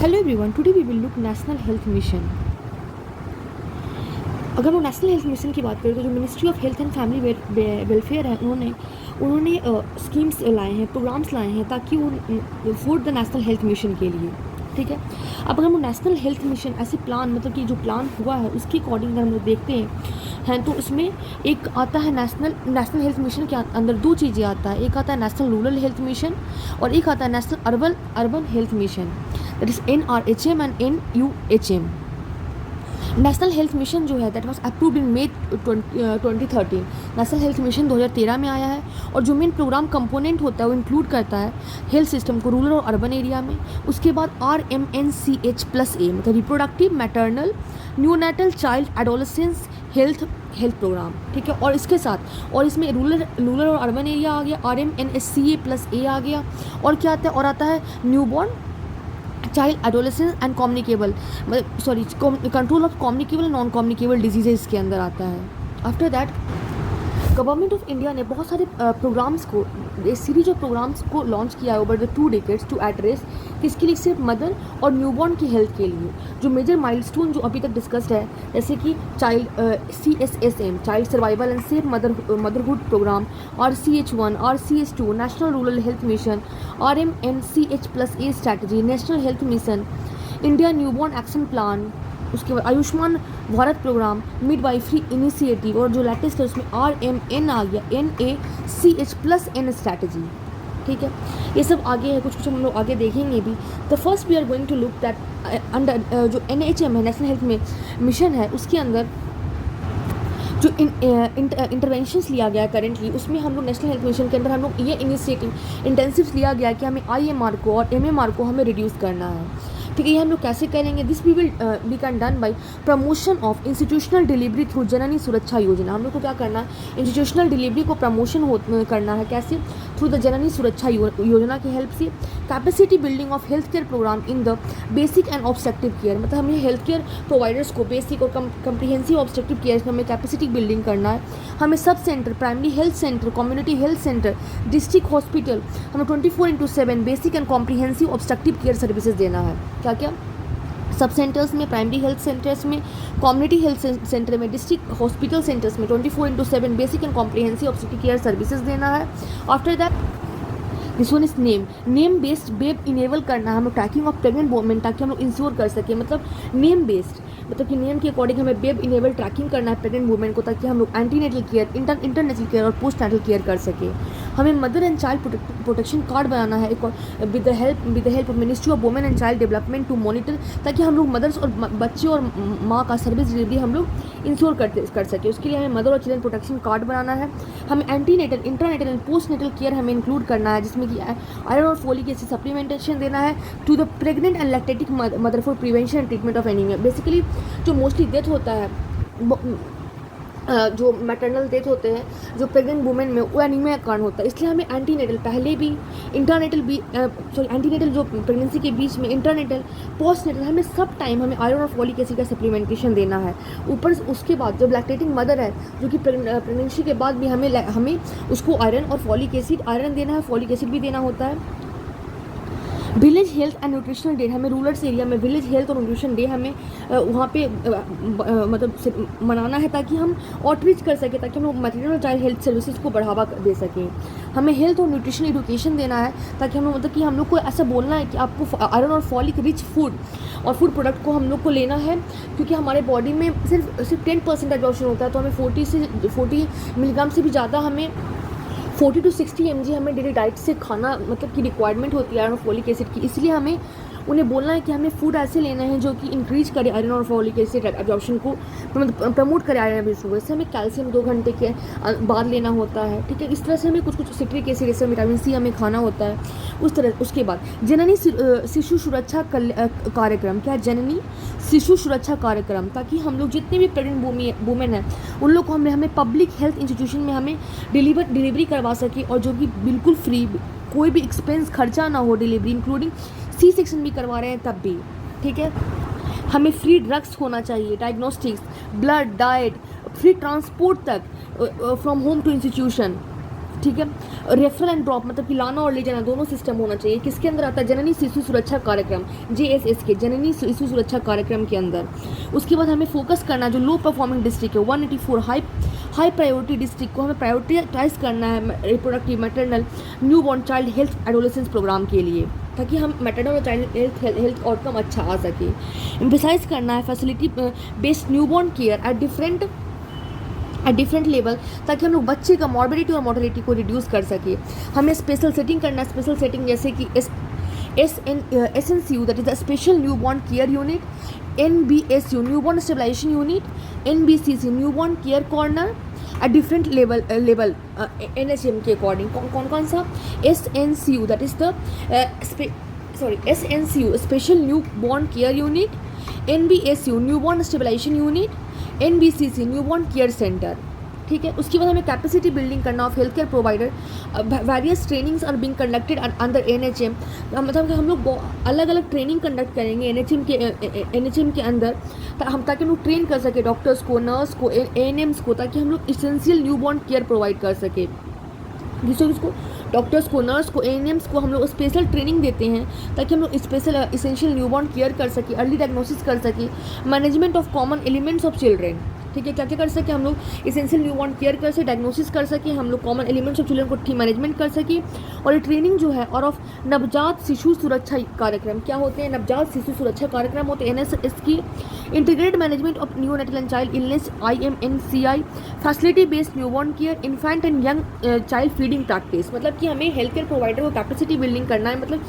Hello everyone, today we will look national health mission. अगर वो national health mission की बात करें तो जो ministry of health and family welfare है उन्होंने स्कीम्स लाए हैं, प्रोग्राम्स लाए हैं ताकि वो for the national health mission के लिए। ठीक है, अब अगर हम नेशनल हेल्थ मिशन ऐसे प्लान मतलब कि जो प्लान हुआ है उसके अकॉर्डिंग अगर हम लोग देखते हैं तो उसमें एक आता है नेशनल हेल्थ मिशन के अंदर दो चीज़ें आता है। एक आता है नेशनल रूरल हेल्थ मिशन और एक आता है national urban health mission, that is NRHM and NUHM। National health mission जो है that was approved in May 2013। National health mission 2013 में आया है और जो मेन प्रोग्राम कंपोनेंट होता है वो इंक्लूड करता है हेल्थ सिस्टम को रूरल और अर्बन एरिया में। उसके बाद RMNCH+A मतलब reproductive maternal neonatal child adolescence health programme. ठीक है, और इसके साथ और इसमें रूरल और अर्बन एरिया आ गया, RMNSCA+A आ गया, और क्या आता है और आता है newborn child adolescence and communicable control of communicable non communicable diseases के अंदर आता है। After that government of India ने बहुत सारे प्रोग्राम्स को, सीरीज ऑफ प्रोग्राम्स को लॉन्च किया है over the 2 decades to address किसके लिए, सिर्फ मदर और न्यूबॉर्न की हेल्थ के लिए। जो मेजर माइलस्टोन जो अभी तक डिस्कस्ड है जैसे कि child CSSM child survival and safe motherhood programme, RCH1 RCH2 national rural health mission, RMNCH+A strategy national health mission, India newborn action plan, उसके बाद Ayushman Bharat programme, midwifery initiative, और जो लेटेस्ट है उसमें RMN आ गया, NACH+N स्ट्रैटेजी। ठीक है, ये सब आगे है, कुछ हम लोग आगे देखेंगे भी। The first we are going to look that under जो NHM है नेशनल हेल्थ में मिशन है उसके अंदर जो इंटरवेंशंस लिया गया है करेंटली, उसमें हम लोग नेशनल हेल्थ मिशन के अंदर हम लोग ये इनिशिएटिव इंटेंसिव लिया गया कि हमें IMR को और MMR को हमें रिड्यूस करना है। ठीक है, ये हम लोग कैसे करेंगे, this we will be can done by promotion of institutional delivery through Janani Suraksha Yojana. हम लोग को क्या करना है, इंस्टीट्यूशनल डिलीवरी को प्रमोशन करना है, कैसे, थ्रू द जननी सुरक्षा योजना की हेल्प से। Capacity building of health care programme in the basic and obstructive care, मतलब हमें हेल्थ केयर प्रोवाइडर्स को बेसिक और कम्प्रीहेंसिव ऑब्स्ट्रक्टिव केयर में हमें कैपेसिटी बिल्डिंग करना है। हमें sub centre, primary health centre, community health centre, district hospital, हमें 24/7 basic and comprehensive obstructive care services देना है। क्या क्या, सब सेंटर्स में, प्राइमरी हेल्थ सेंटर्स में, कम्युनिटी हेल्थ सेंटर में, डिस्ट्रिक्ट हॉस्पिटल सेंटर्स में 24/7 basic and comprehensive obstructive care services देना है। After that this one is name based web enable करना है, हमें ट्रैकिंग ऑफ प्रेग्नेंट वोमेन ताकि हम लोग इंश्योर कर सकें, मतलब नेम बेस्ड मतलब कि नेम के अकॉर्डिंग हमें बेब इनेबल ट्रैकिंग करना है प्रेग्नेंट वुमेन को ताकि हम लोग एंटीनेटल केयर, इंटरनेटल केयर और पोस्ट नेटल केयर कर सके। हमें mother and child protection card बनाना है एक with the help of ministry of women and child development to monitor, ताकि हम लोग मदर्स और बच्चे और माँ का सर्विस डिलीवरी हम लोग इंश्योर कर सके। उसके लिए हमें मदर और चिल्ड्रन प्रोटेक्शन कार्ड बनाना है। हमें antenatal, intranatal and post natal care हमें इंक्लूड करना है, जिसमें कि आयरन और फोलिक एसिड सप्लीमेंटेशन देना है to the pregnant and lactating mother for prevention and treatment of anaemia. Basically जो मोस्टली डेथ होता है, जो मैटरनल डेथ होते हैं जो प्रेग्नेंट वुमेन में, वो एनीमिया के कारण होता है। इसलिए हमें एंटीनेटल पहले भी, इंटरनेटल भी, एंटीनेटल जो प्रेगनेंसी के बीच में, इंटरनेटल, पोस्ट नेटल, हमें सब टाइम हमें आयरन और फॉलिक एसिड का सप्लीमेंटेशन देना है। ऊपर उसके बाद जब लैक्टेटिंग मदर है जो कि प्रेगनेंसी के बाद भी हमें उसको आयरन और फॉलिक एसिड, आयरन देना है, फॉलिक एसिड भी देना होता है। Village health and nutritional day, हमें रूरल एरिया में विलेज हेल्थ और न्यूट्रिशन डे हमें वहाँ पे मतलब मनाना है ताकि हम आउटरीच कर सकें, ताकि हम लोग मैटरनल चाइल्ड हेल्थ सर्विसेज को बढ़ावा दे सकें। हमें हेल्थ और न्यूट्रिशन एजुकेशन देना है ताकि हम लोग मतलब कि हम लोग को ऐसा बोलना है कि आपको आयरन और फॉलिक रिच फूड और फूड प्रोडक्ट को हम लोग को लेना है, क्योंकि हमारे बॉडी में सिर्फ 10% एब्जॉर्प्शन होता है, तो हमें 40 मिलीग्राम से भी ज़्यादा हमें 40 to 60 mg हमें डेली डाइट से खाना मतलब कि रिक्वायरमेंट होती है आयरन और फॉलिक एसिड की। इसलिए हमें उन्हें बोलना है कि हमें फूड ऐसे लेना है जो कि इंक्रीज करे आयरन और फॉलिक एसिड एब्जॉर्प्शन को, मतलब प्रमोट करे आयरन एब्जॉर्प्शन को। जैसे हमें कैल्शियम 2 घंटे के बाद लेना होता है। ठीक है, इस तरह से हमें कुछ सिट्रिक एसिड, जैसे विटामिन C हमें खाना होता है उस तरह। उसके बाद जननी शिशु सुरक्षा कार्यक्रम, क्या जननी शिशु सुरक्षा कार्यक्रम, ताकि हम लोग जितने भी प्रेग्नेंट वुमेन हैं उन लोग को हमें पब्लिक हेल्थ इंस्टीट्यूशन में हमें डिलीवरी करवा सके, और जो कि बिल्कुल फ्री, कोई भी एक्सपेंस खर्चा ना हो डिलीवरी, इंक्लूडिंग C-सेक्शन भी करवा रहे हैं तब भी। ठीक है, हमें फ्री ड्रग्स होना चाहिए, diagnostics, blood, diet, free transport तक फ्रॉम होम टू इंस्टीट्यूशन। ठीक है। रेफरल एंड ड्रॉप मतलब कि लाना और ले जाना दोनों सिस्टम होना चाहिए। किसके अंदर आता है? जननी शिशु सुरक्षा कार्यक्रम, JSS के जननी शिशु सुरक्षा कार्यक्रम के अंदर। उसके बाद हमें फोकस करना जो लो परफॉर्मिंग डिस्ट्रिक्ट है 184 हाई प्रायोरिटी डिस्ट्रिक्ट को हमें प्रायोरिटाइज करना है reproductive maternal new born child health adolescence programme के लिए, ताकि हम मैटरनल और चाइल्ड हेल्थ आउटकम अच्छा आ सके। एम्फेसाइज करना है facility based new born care at different level, ताकि हम लोग बच्चे का मॉर्बिडिटी और मोर्टेलिटी को रिड्यूस कर सके। हमें स्पेशल सेटिंग करना है, स्पेशल सेटिंग जैसे कि SNCU that is the special new born care unit, NBSU new born stabilisation unit, NBCC new born care corner at different level NHM के अकॉर्डिंग। कौन सा? SNCU that is the SNCU special new born care unit, NBSU new born stabilisation unit, NBCC new born care centre. ठीक है। उसके बाद हमें capacity building करना of health care provider, various trainings are being conducted under NHM, मतलब कि हम लोग अलग अलग ट्रेनिंग कंडक्ट करेंगे NHM के अंदर, ताकि हम लोग ट्रेन कर सके डॉक्टर्स को, नर्स को, ANMs को, ताकि हम लोग essential new born care provide कर सके। जिसको डॉक्टर्स को, नर्स को, ANMs को हम लोग स्पेशल ट्रेनिंग देते हैं, ताकि हम लोग स्पेशल इसेंशियल न्यूबॉर्न केयर कर सके, अर्ली डायग्नोसिस कर सके, management of common elements of children. ठीक है। क्या क्या कर सके हम लोग? इसेंशियल न्यूबॉर्न केयर कर सके, डायग्नोसिस कर सके, हम लोग कॉमन एलिमेंट्स ऑफ चिल्ड्रेन को ठीक मैनेजमेंट कर सके। और ये ट्रेनिंग जो है और ऑफ नवजात शिशु सुरक्षा कार्यक्रम क्या होते हैं? नवजात शिशु सुरक्षा कार्यक्रम होते हैं NSS की। Integrated management of neonatal and child illness IMNCI, facility based newborn care, infant and young child feeding practice. मतलब कि हमें हेल्थ केयर प्रोवाइडर को कैपेसिटी बिल्डिंग करना है, मतलब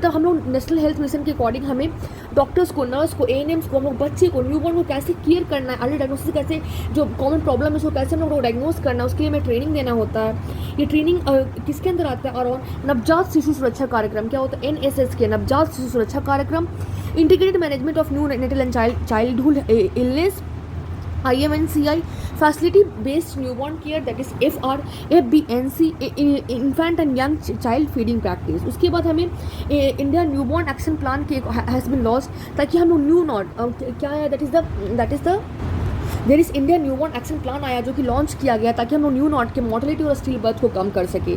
हम लोग नेशनल हेल्थ मिशन के अकॉर्डिंग हमें डॉक्टर्स को, नर्स को, ANMs को, हम लोग बच्चे को, न्यूबॉर्न को कैसे केयर करना है, अर्ली डायग्नोसिस कैसे, जो कॉमन प्रॉब्लम है उसको कैसे हम लोग को डायग्नोस करना है, उसके लिए हमें ट्रेनिंग देना होता है। ये ट्रेनिंग किसके अंदर आता है? और नवजात शिशु सुरक्षा कार्यक्रम क्या होता है? NSS के नवजात शिशु सुरक्षा कार्यक्रम। Integrated management of new natal and childhood illness IMNCI, facility based newborn care that is FBNC, infant and young child feeding practice. उसके बाद हमें इंडिया न्यूबॉर्न एक्शन प्लान के हैज़ बीन लॉन्च्ड, ताकि हम लोग न्यू नॉट क्या है that is the there is India newborn action plan आया जो कि लॉन्च किया गया, ताकि हम लोग न्यू नॉट के मोर्टेलिटी और स्टिल बर्थ को कम कर सके।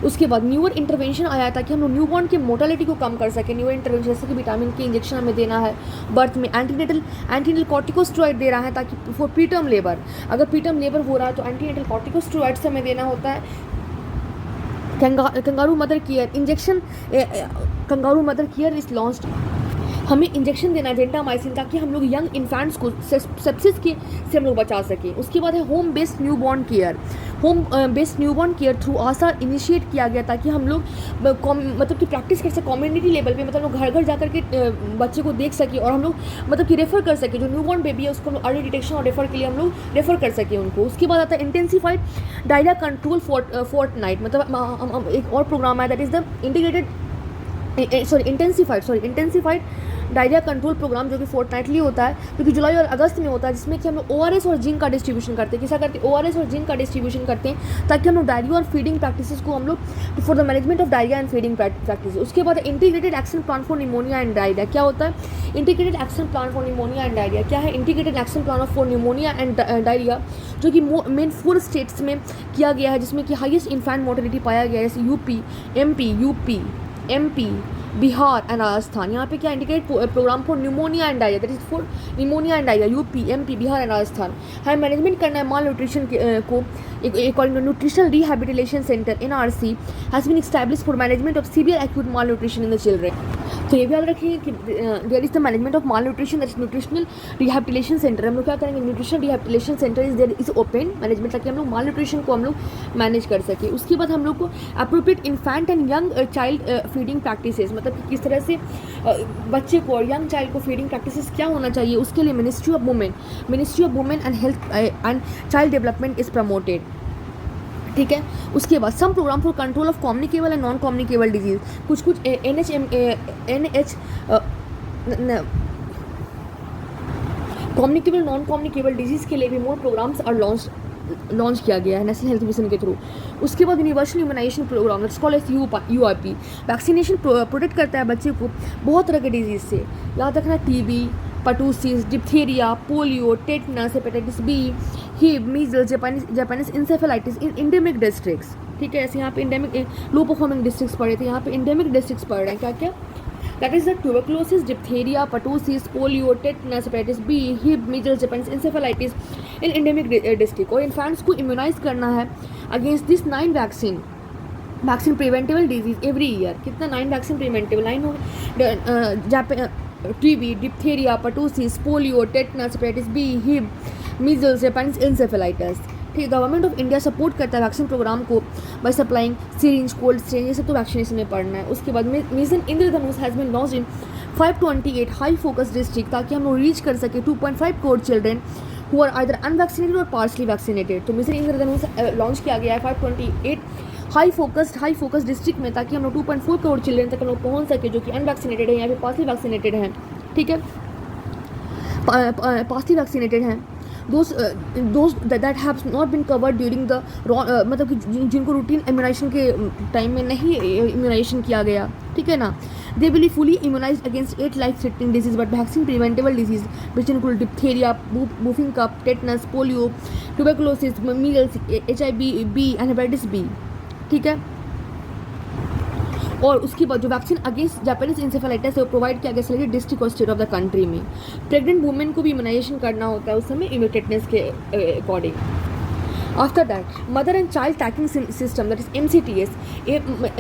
उसके बाद न्यूअर इंटरवेंशन आया, ताकि हम लोग न्यूबॉर्न के मोर्टेलिटी को कम कर सके। न्यूअर इंटरवेंशन जैसे कि विटामिन के इंजेक्शन हमें देना है बर्थ में, एंटीनेटल कॉर्टिकोस्टेरॉइड दे रहा है ताकि फॉर प्रीटर्म लेबर, अगर प्रीटर्म लेबर हो रहा है तो एंटीनेटल कॉर्टिकोस्टेरॉइड्स हमें देना होता है। Kangaroo mother care injection, kangaroo mother care is launched, हमें इंजेक्शन देना है जेंटामाइसिन, ताकि हम लोग यंग इन्फेंट्स को सेप्सिस के से हम लोग बचा सकें। उसके बाद है home based newborn care through ASHA initiate किया गया, ताकि हम लोग मतलब कि प्रैक्टिस कर सके कम्युनिटी लेवल पे, मतलब लोग घर घर जाकर के बच्चे को देख सके और हम लोग मतलब कि रेफ़र कर सके, जो न्यूबॉर्न बेबी है उसको हम लोग अर्ली डिटेक्शन और रेफ़र के लिए हम लोग रेफ़र कर सके उनको। उसके बाद आता है इंटेंसिफाइड डायरिया कंट्रोल फोर्टनाइट, मतलब एक और प्रोग्राम है that is the intensified diarrhoea control programme, जो कि फोर्टनाइटली होता है, जो कि जुलाई और अगस्त में होता है, जिसमें कि हम लोग ORS और जिंक का डिस्ट्रीब्यूशन करते हैं। कैसा करते हैं? ORS और जिंक का डिस्ट्रीब्यूशन करते हैं, ताकि हम लोग डायरिया और फीडिंग प्रैक्टिसेस को हम लोग for the management of diarrhoea and feeding practice. उसके बाद integrated action plan for pneumonia and diarrhoea क्या होता है? Integrated action plan for pneumonia and diarrhoea क्या है? Integrated action plan for pneumonia and diarrhoea, जो कि मेन 4 स्टेट्स में किया गया है, जिसमें कि हाईएस्ट इन्फेंट मोर्टेलिटी पाया गया है, जैसे MP, बिहार एंड राजस्थान। यहाँ पे क्या indicate programme for pneumonia and diarrhoea, that is for pneumonia and diarrhoea, UP, MP, Bihar and Rajasthan. हमें मैनेजमेंट करना है माल न्यूट्रिशन को। According to nutritional rehabilitation centre NRC has been establish for management of severe acute malnutrition in the children. तो ये भी याद रखिए कि there is the management of malnutrition, that is nutritional rehabilitation centre. हम लोग क्या करेंगे? Nutritional rehabilitation centre is there is open management, ताकि हम लोग माल न्यूट्रिशन को हम लोग मैनेज कर सके। उसके बाद हम लोग को appropriate infant and young child feeding practices, मतलब कि किस तरह से बच्चे को और यंग चाइल्ड को फीडिंग प्रैक्टिसेस क्या होना चाहिए, उसके लिए ministry of women and health and child development is promoted. ठीक है। उसके बाद some programme for control of communicable and non communicable disease, कुछ कम्युनिकेबल नॉन कम्युनिकेबल डिजीज़ के लिए भी मोर प्रोग्राम्स आर लॉन्च किया गया है नेशनल हेल्थ मिशन के थ्रू। उसके बाद universal immunisation programme that's called as UIP, vaccination protect करता है बच्चे को बहुत तरह के डिजीज़ से। याद रखना TB, pertussis, diphtheria, polio, tetanus, hepatitis B, HIV, measles, Japanese encephalitis in endemic districts. ठीक है। ऐसे यहाँ पे इंडेमिक लो परफॉर्मिंग डिस्ट्रिक्ट्स पढ़े थे, यहाँ पे इंडेमिक डिस्ट्रिक्ट्स पढ़ रहे हैं। क्या क्या? That is the tuberculosis, diphtheria, pertussis, polio, tetanus, hepatitis B, Hib, measles, Japanese encephalitis in endemic district. और इन्फेंट्स को इम्यूनाइज करना है against this 9 vaccine preventable disease every year. कितना? 9 वैक्सीन प्रिवेंटेबल, 9 हो गए। TB, diphtheria, pertussis, polio, tetanus, hepatitis B, Hib, measles, Japanese encephalitis. ठीक, government of India support करता है वैक्सीन प्रोग्राम को by supplying syringe, cold strain, ये सब तो वैक्सीनेशन में पढ़ना है। उसके बाद mission Indradhanush has been launched in 528 high focus district, ताकि हम लोग रीच कर सके 2.5 crore children who are either unvaccinated और पार्सली वैक्सीनेटेड। तो मिशन इंद्रधनुष लॉन्च किया गया है 528 हाई फोकस डिस्ट्रिक्ट में, ताकि हम लोग 2.4 करोड़ चिल्ड्रन तक हम लोग पहुँच सके जो कि अनवैक्सीनेटेड है या फिर पार्सली वैक्सीनेटेड हैं। ठीक है, पार्सली वैक्सीनेटेड हैं। Those that have not been covered during the मतलब कि जिनको रूटीन इम्यूनाइजेशन के टाइम में नहीं इम्यूनाइजेशन किया गया, ठीक है ना, they will be fully immunised against 8 life threatening disease but vaccine preventable disease which include diphtheria, whooping cough, tetanus, polio, tuberculosis, measles, HIV B and hepatitis B. ठीक है, और उसके बाद जो वैक्सीन अगेंस्ट जापानीज इंसेफेलाइटिस है वो provide किया गया सेलेक्टेड डिस्ट्रिक्ट और स्टेट ऑफ द कंट्री में। प्रेग्नेंट वुमेन को भी इम्यूनाइजेशन करना होता है उस समय इम्यूटेटनेस के according. After that, mother and child tracking system, that is MCTS,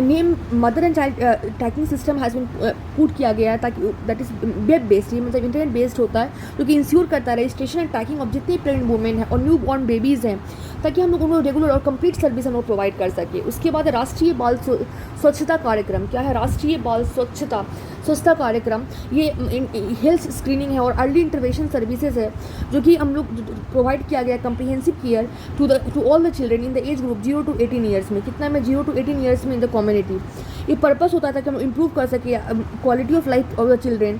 name mother and child tracking system has been put किया गया है, ताकि that is web based, ये मतलब इंटरनेट बेस्ड होता है, जो कि इंश्योर करता है रजिस्ट्रेशन एंड ट्रैकिंग ऑफ जितने प्रेग्नेंट वुमेन हैं और न्यू बॉर्न बेबीज़ हैं, ताकि हम लोग उनको रेगुलर और कंप्लीट सर्विस हम लोग प्रोवाइड कर सके। उसके बाद राष्ट्रीय बाल स्वच्छता कार्यक्रम। क्या है राष्ट्रीय बाल स्वच्छता कार्यक्रम? ये हेल्थ स्क्रीनिंग है और अर्ली इंटरवेंशन सर्विसेज है, जो कि हम लोग प्रोवाइड किया गया comprehensive care to all the children in the age group 0 to 18 years में। कितना में? 0 to 18 ईयर्स में इन द कम्युनिटी। ये पर्पस होता था कि हम इम्प्रूव कर सके quality of life of the children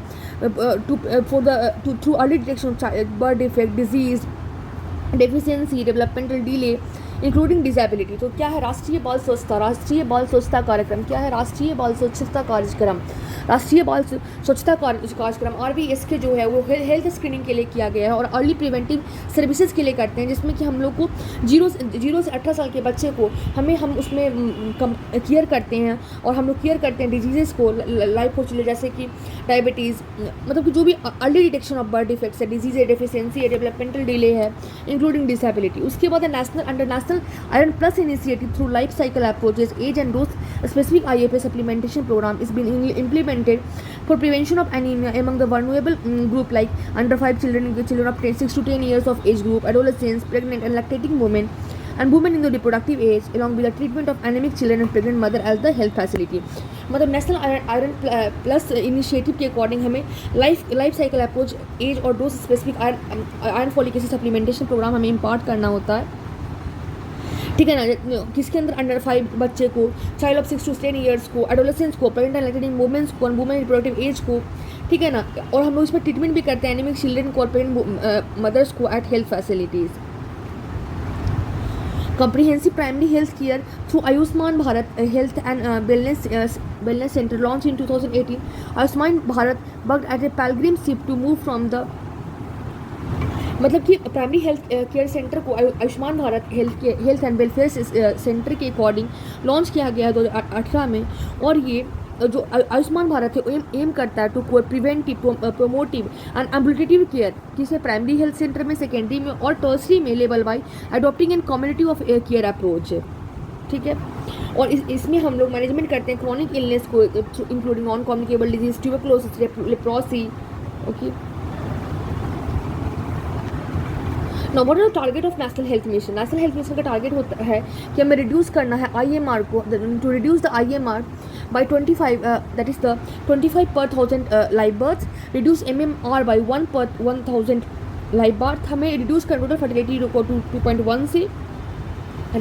through early detection of birth defect, disease, deficiency, developmental delay including disability. तो क्या है राष्ट्रीय बाल स्वच्छता कार्यक्रम? क्या है राष्ट्रीय बाल स्वच्छता कार्यक्रम? राष्ट्रीय बाल स्वच्छता कार्यक्रम RBS के जो है वो हेल्थ स्क्रीनिंग के लिए किया गया है और अर्ली प्रिवेंटिव सर्विसेज के लिए करते हैं, जिसमें कि हम लोग को 0 से 18 साल के बच्चे को हम उसमें केयर करते हैं और हम लोग केयर करते हैं डिजीज़ को लाइफ हो चले, जैसे कि डायबिटीज़, मतलब कि जो भी early detection of birth defects है, डिजीज़ है, डेफिशिएंसी है, डेवलपमेंटल डिले है, इंक्लूडिंग डिसेबिलिटी। उसके बाद national iron plus initiative through life cycle approaches age and dose specific IFA supplementation programme is been implemented for prevention of anemia among the vulnerable group like under 5 children of 6 to 10 years of age group, adolescents, pregnant and lactating women and women in the reproductive age, along with the treatment of anemic children and pregnant mother as the health facility। मतलब national iron plus initiative के according हमें life cycle approach age और dose specific iron folic acid supplementation programme हमें impart करना होता है, ठीक है ना। किसके अंदर? अंडर 5 बच्चे को, चाइल्ड ऑफ 6 to 10 ईयर्स को, एडोलेसेंट्स को, प्रेग्नेंट एंड लैक्टेटिंग वुमेन्स को, वुमेन रिप्रोडक्टिव एज को, ठीक है ना। और हम लोग इसमें ट्रीटमेंट भी करते हैं एनीमिक चिल्ड्रन को और प्रेग्नेंट मदर्स को at health facilities. comprehensive primary health care through Ayushman Bharat Health and Wellness Center launched in 2018. Ayushman Bharat worked as a pilgrimage to move from the मतलब कि primary health care centre को Ayushman Bharat health and welfare centre के according launch किया गया है 2018 में। और ये जो आयुष्मान भारत है एम करता है to preventive, promotive and ambulative care, किसे प्राइमरी हेल्थ सेंटर में, सेकेंडरी में और टर्सरी में level by adopting and community of care approach, ठीक है। और इसमें हम लोग मैनेजमेंट करते हैं क्रॉनिक इलनेस को including non communicable disease, tuberculosis, leprosy, okay. Now what is the target of National Health Mission? National Health Mission का टारगेट होता है कि हमें रिड्यूस करना है IMR को, to reduce the IMR by 25, that is the 25 per 1000 live births, reduce MMR by 1 per 1000 live birth, हमें reduce करना टोटल फर्टिलिटी को 2.1 से,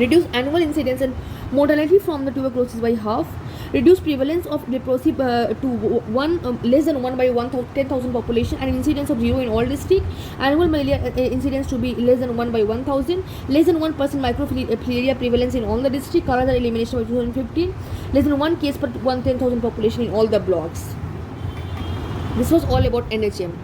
reduce annual incidence and mortality from the tuberculosis by half, reduce prevalence of leprosy to less than 1 by 10,000 population and incidence of 0 in all district, annual malaria incidence to be less than 1 by 1,000, less than 1% microfilaria prevalence in all the district, Kala elimination by 2015, less than 1 case per 10,000 population in all the blocks. This was all about NHM.